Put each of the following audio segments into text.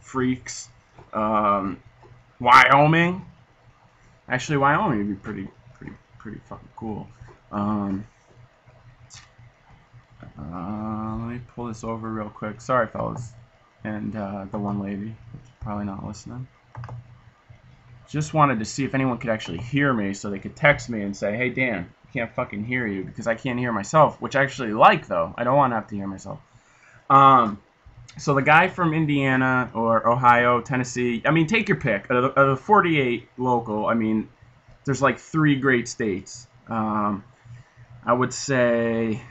freaks. Wyoming. Actually, Wyoming would be pretty fucking cool. Um, let me pull this over real quick. Sorry, fellas, and the one lady, probably not listening. Just wanted to see if anyone could actually hear me, so they could text me and say, "Hey Dan, I can't fucking hear you," because I can't hear myself, which I actually like though. I don't want to have to hear myself. So the guy from Indiana or Ohio, Tennessee, I mean, take your pick. Of the 48 local, I mean, there's like 3 great states. I would say,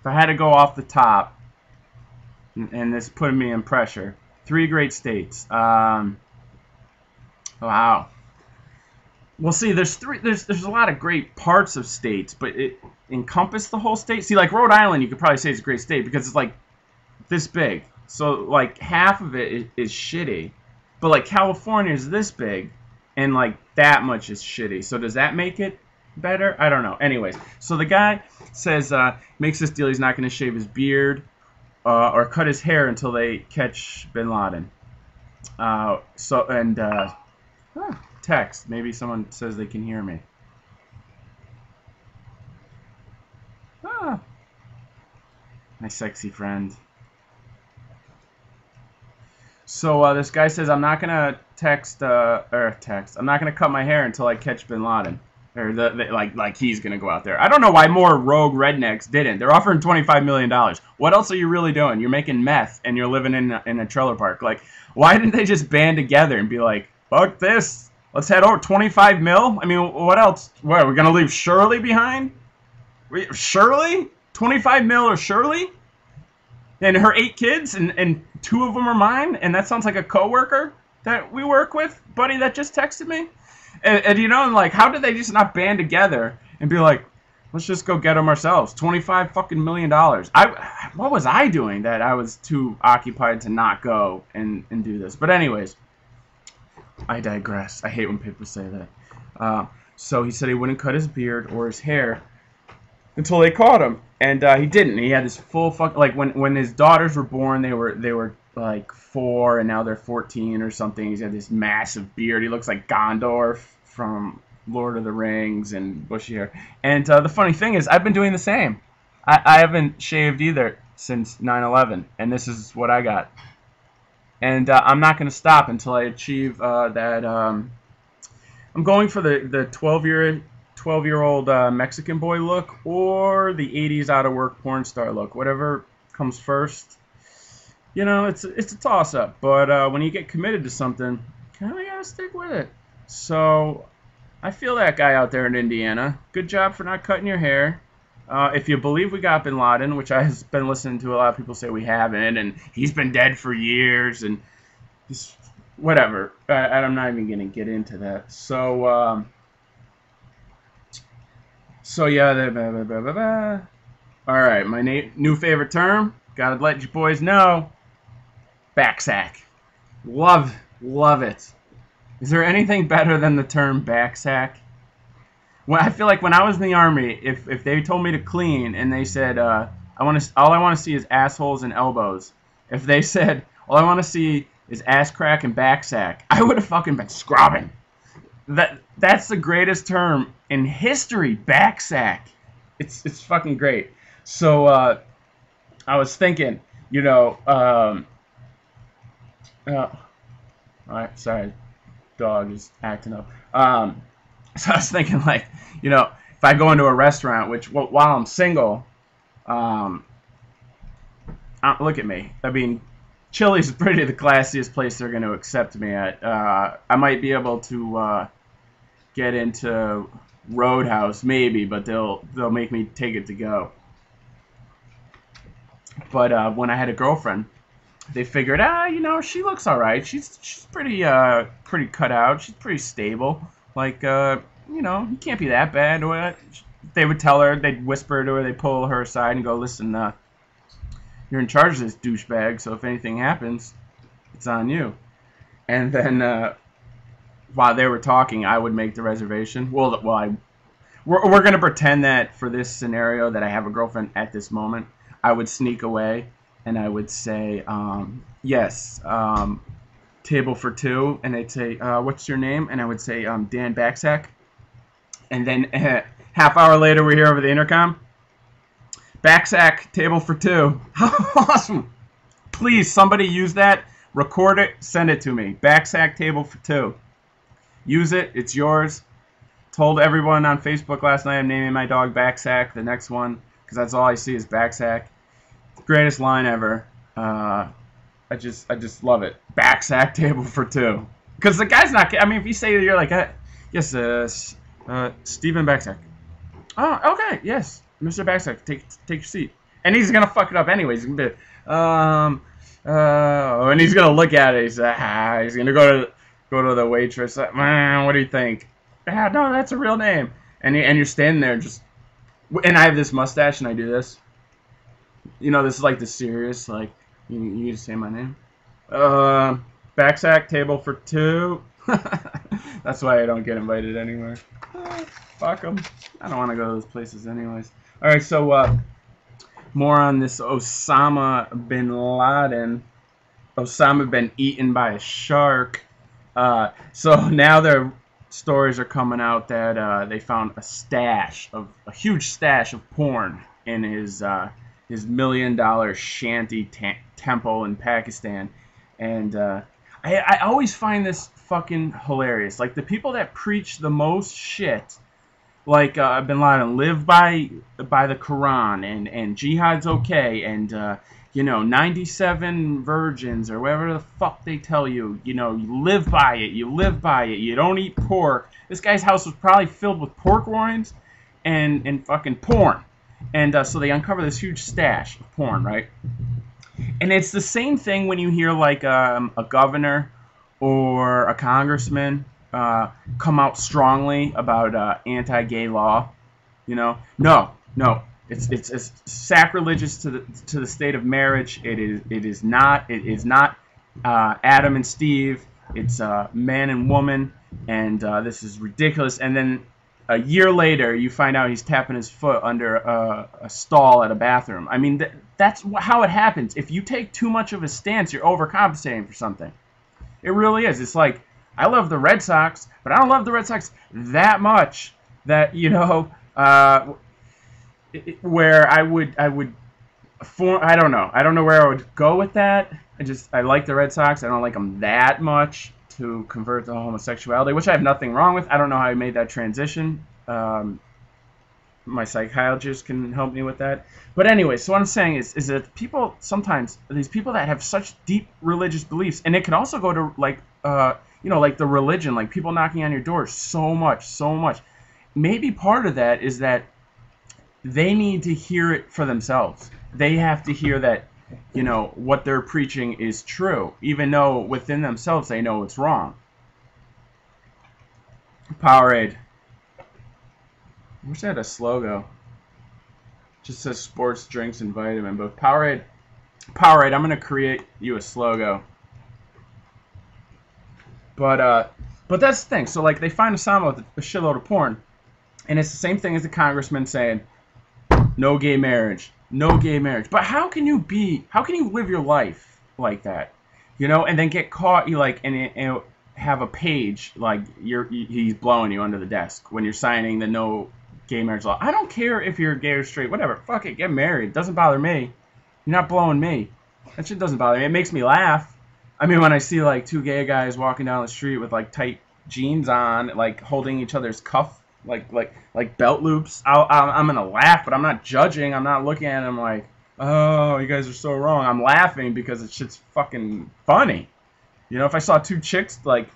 if I had to go off the top, and this putting me in pressure, 3 great states. Wow. Well, see, there's a lot of great parts of states, but it encompass the whole state. See, like Rhode Island, you could probably say it's a great state because it's like this big. So like half of it is shitty, but like California is this big, and like that much is shitty. So does that make it better? I don't know. Anyways, so the guy says makes this deal. He's not going to shave his beard or cut his hair until they catch Bin Laden. Text. Maybe someone says they can hear me. My sexy friend. So this guy says I'm not gonna I'm not gonna cut my hair until I catch Bin Laden, or like he's gonna go out there. I don't know why more rogue rednecks didn't. They're offering $25 million. What else are you really doing? You're making meth and you're living in a trailer park. Like, why didn't they just band together and be like, fuck this, let's head over 25 mil? I mean, what else? What, are we gonna leave Shirley behind? Shirley? 25 mil or Shirley? And her 8 kids, and 2 of them are mine, and that sounds like a coworker that we work with, buddy that just texted me. And you know, like, how did they just not band together and be like, let's just go get them ourselves? $25 fucking million. What was I doing that I was too occupied to not go and do this? But anyways, I digress. I hate when people say that. So he said he wouldn't cut his beard or his hair until they caught him, and he didn't. He had this full like when his daughters were born, they were like 4, and now they're 14 or something. He's had this massive beard. He looks like Gondor from Lord of the Rings, and bushy hair. And the funny thing is, I've been doing the same. I haven't shaved either since 9/11, and this is what I got. And I'm not going to stop until I achieve that. I'm going for the 12-year-old Mexican boy look, or the 80s out-of-work porn star look. Whatever comes first. You know, it's a toss-up. But when you get committed to something, kind of gotta stick with it. So I feel that guy out there in Indiana. Good job for not cutting your hair. If you believe we got Bin Laden, which I've been listening to a lot of people say we haven't, and he's been dead for years, and just whatever. I'm not even gonna get into that. So. So yeah, alright, my new favorite term, gotta let you boys know, backsack. Love it. Is there anything better than the term backsack? Well, I feel like when I was in the Army, if they told me to clean and they said, all I want to see is assholes and elbows. If they said, all I want to see is ass crack and backsack, I would have fucking been scrubbing. That's the greatest term in history, backsack. It's fucking great. So I was thinking, you know, alright, sorry, dog is acting up. So I was thinking, like, you know, if I go into a restaurant, which while I'm single, look at me. I mean, Chili's is pretty the classiest place they're going to accept me at. I might be able to get into Roadhouse, maybe, but they'll make me take it to go. But when I had a girlfriend, they figured, you know, she looks all right. She's pretty cut out. She's pretty stable. Like, you know, you can't be that bad. They would tell her, they'd whisper to her, they'd pull her aside and go, listen, you're in charge of this douchebag, so if anything happens, it's on you. And then while they were talking, I would make the reservation. We're going to pretend that for this scenario that I have a girlfriend at this moment. I would sneak away and I would say, yes, table for two, and they'd say, what's your name? And I would say, Dan Backsack. And then half hour later, we hear over the intercom, Backsack, table for two. How awesome! Please, somebody use that, record it, send it to me. Backsack, table for two. Use it, it's yours. Told everyone on Facebook last night I'm naming my dog Backsack, the next one, because that's all I see is Backsack. Greatest line ever. I just love it. Backsack, table for two. Because the guy's not. I mean, if you say you're like, yes, Steven Backsack. Oh, okay, yes, Mr. Backsack, take your seat. And he's gonna fuck it up anyways. He's gonna be, and he's gonna look at it. He's gonna go to the waitress. What do you think? No, that's a real name. And you're standing there just. And I have this mustache, and I do this. You know, this is like the serious, like, you just say my name. Backsack, table for two. That's why I don't get invited anywhere. Fuck them. I don't want to go to those places anyways. Alright, so, more on this Osama bin Laden. Osama been eaten by a shark. So now their stories are coming out that they found a huge stash of porn in his $1 million shanty temple in Pakistan. And I always find this fucking hilarious. Like, the people that preach the most shit, like bin Laden, live by the Quran, and jihad's okay, and you know, 97 virgins or whatever the fuck they tell you. You know, you live by it. You live by it. You don't eat pork. This guy's house was probably filled with pork rinds and fucking porn. And so they uncover this huge stash of porn, right? And it's the same thing when you hear like a governor or a congressman come out strongly about anti-gay law. You know, no, it's sacrilegious to the state of marriage. It is not Adam and Steve. It's man and woman, and this is ridiculous. And then a year later, you find out he's tapping his foot under a stall at a bathroom. I mean, that's how it happens. If you take too much of a stance, you're overcompensating for something. It really is. It's like, I love the Red Sox, but I don't love the Red Sox that much that, you know, where I don't know. I don't know where I would go with that. I like the Red Sox. I don't like them that much to convert to homosexuality, which I have nothing wrong with. I don't know how I made that transition. My psychologist can help me with that. But anyway, so what I'm saying is that people sometimes, these people that have such deep religious beliefs, and it can also go to like, you know, like the religion, like people knocking on your door so much. Maybe part of that is that they need to hear it for themselves. They have to hear that, you know, what they're preaching is true, even though within themselves they know it's wrong. Powerade. I wish I had a slogan. Just says sports, drinks, and vitamin. But Powerade, I'm gonna create you a slogan. But that's the thing. So like they find Osama with a shitload of porn, and it's the same thing as the congressman saying, no gay marriage. No gay marriage. But how can you live your life like that? You know, and then get caught, and have a page like he's blowing you under the desk when you're signing the no gay marriage law. I don't care if you're gay or straight, whatever. Fuck it, get married. Doesn't bother me. You're not blowing me. That shit doesn't bother me. It makes me laugh. I mean, when I see like two gay guys walking down the street with like tight jeans on, like holding each other's cuff, like belt loops, I'm gonna laugh, but I'm not judging. I'm not looking at them like, oh, you guys are so wrong. I'm laughing because it's shit's fucking funny. You know, if I saw two chicks like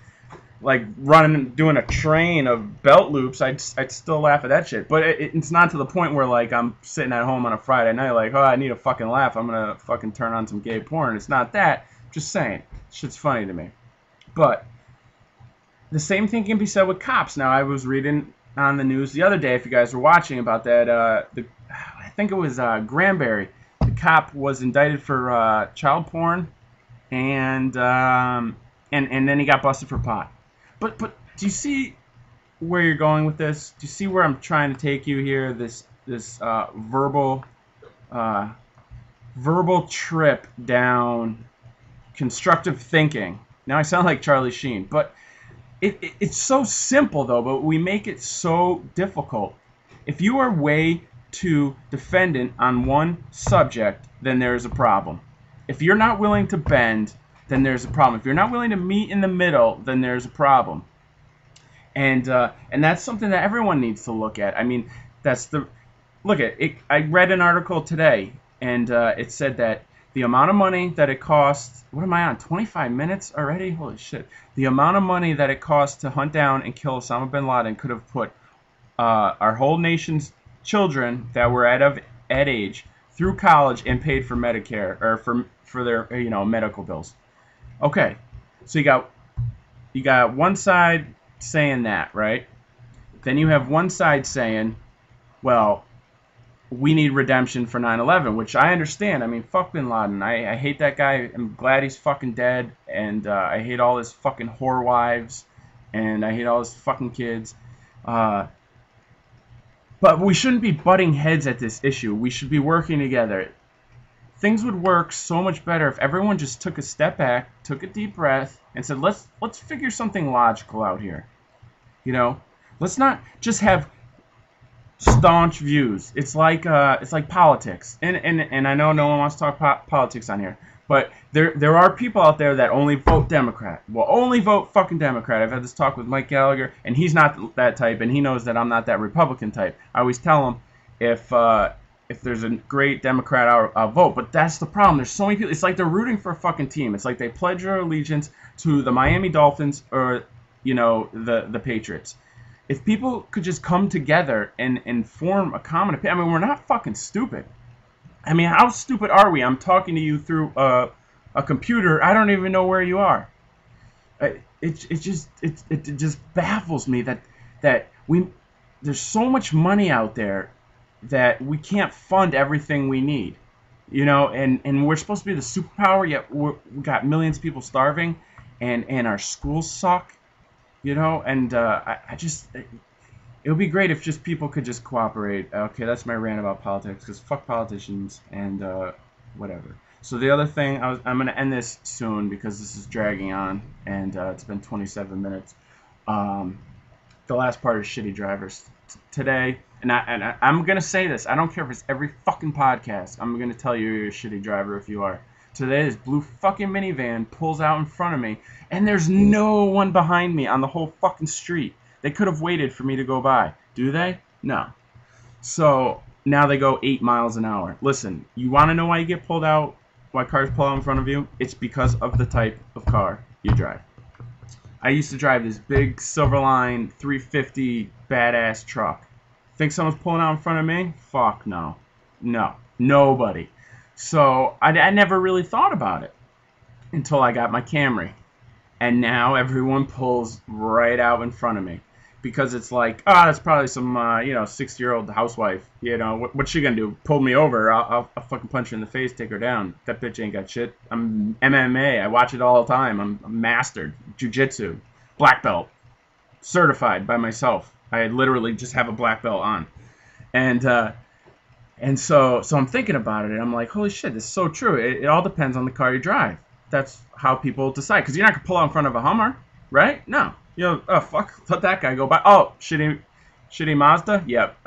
running, doing a train of belt loops, I'd still laugh at that shit. But it's not to the point where like I'm sitting at home on a Friday night like, oh, I need a fucking laugh. I'm gonna fucking turn on some gay porn. It's not that. Just saying, shit's funny to me. But the same thing can be said with cops. Now, I was reading on the news the other day, if you guys were watching, about that. I think it was Granbury. The cop was indicted for child porn, and then he got busted for pot. But do you see where you're going with this? Do you see where I'm trying to take you here? This verbal verbal trip down constructive thinking. Now I sound like Charlie Sheen, but it's so simple though, but we make it so difficult. If you are way too defendant on one subject, then there's a problem. If you're not willing to bend, then there's a problem. If you're not willing to meet in the middle, then there's a problem. And that's something that everyone needs to look at. I mean, that's the look at it. I read an article today, and it said that the amount of money that it costs. What am I on? 25 minutes already? Holy shit! The amount of money that it costs to hunt down and kill Osama bin Laden could have put our whole nation's children that were at age through college and paid for Medicare or for their medical bills. Okay, so you got one side saying that, right? Then you have one side saying, well, we need redemption for 9/11, which I understand. I mean, fuck bin Laden. I hate that guy. I'm glad he's fucking dead, and I hate all his fucking whore wives, and I hate all his fucking kids. But we shouldn't be butting heads at this issue. We should be working together. Things would work so much better if everyone just took a step back, took a deep breath, and said, let's figure something logical out here. Let's not just have staunch views. It's like politics, and I know no one wants to talk politics on here, but there are people out there that only vote Democrat. Well, only vote fucking Democrat. I've had this talk with Mike Gallagher, and he's not that type, and he knows that I'm not that Republican type. I always tell him if there's a great Democrat, I'll vote. But that's the problem. There's so many people. It's like they're rooting for a fucking team. It's like they pledge their allegiance to the Miami Dolphins or the Patriots. If people could just come together and form a common opinion. I mean, we're not fucking stupid. I mean, how stupid are we? I'm talking to you through a computer. I don't even know where you are. It just baffles me that there's so much money out there that we can't fund everything we need. And we're supposed to be the superpower, yet we got millions of people starving, and our schools suck. And it would be great if just people could just cooperate. Okay, that's my rant about politics, because fuck politicians and whatever. So the other thing, I'm going to end this soon because this is dragging on, and it's been 27 minutes. The last part is shitty drivers. Today, and I'm going to say this, I don't care if it's every fucking podcast, I'm going to tell you you're a shitty driver if you are. Today, this blue fucking minivan pulls out in front of me, and there's no one behind me on the whole fucking street. They could have waited for me to go by. Do they? No. So, now they go 8 miles an hour. Listen, you want to know why you get pulled out? Why cars pull out in front of you? It's because of the type of car you drive. I used to drive this big Silverline 350 badass truck. Think someone's pulling out in front of me? Fuck no. No. Nobody. So I never really thought about it until I got my Camry. And now everyone pulls right out in front of me. Because it's like, that's probably some, 60-year-old housewife. What's she gonna do? Pull me over? I'll fucking punch her in the face, take her down. That bitch ain't got shit. I'm MMA. I watch it all the time. I'm mastered. Jiu-jitsu. Black belt. Certified by myself. I literally just have a black belt on. And so I'm thinking about it, and I'm like, holy shit, this is so true. It all depends on the car you drive. That's how people decide. Because you're not going to pull out in front of a Hummer, right? No. Oh, fuck, let that guy go by. Oh, shitty Mazda? Yep.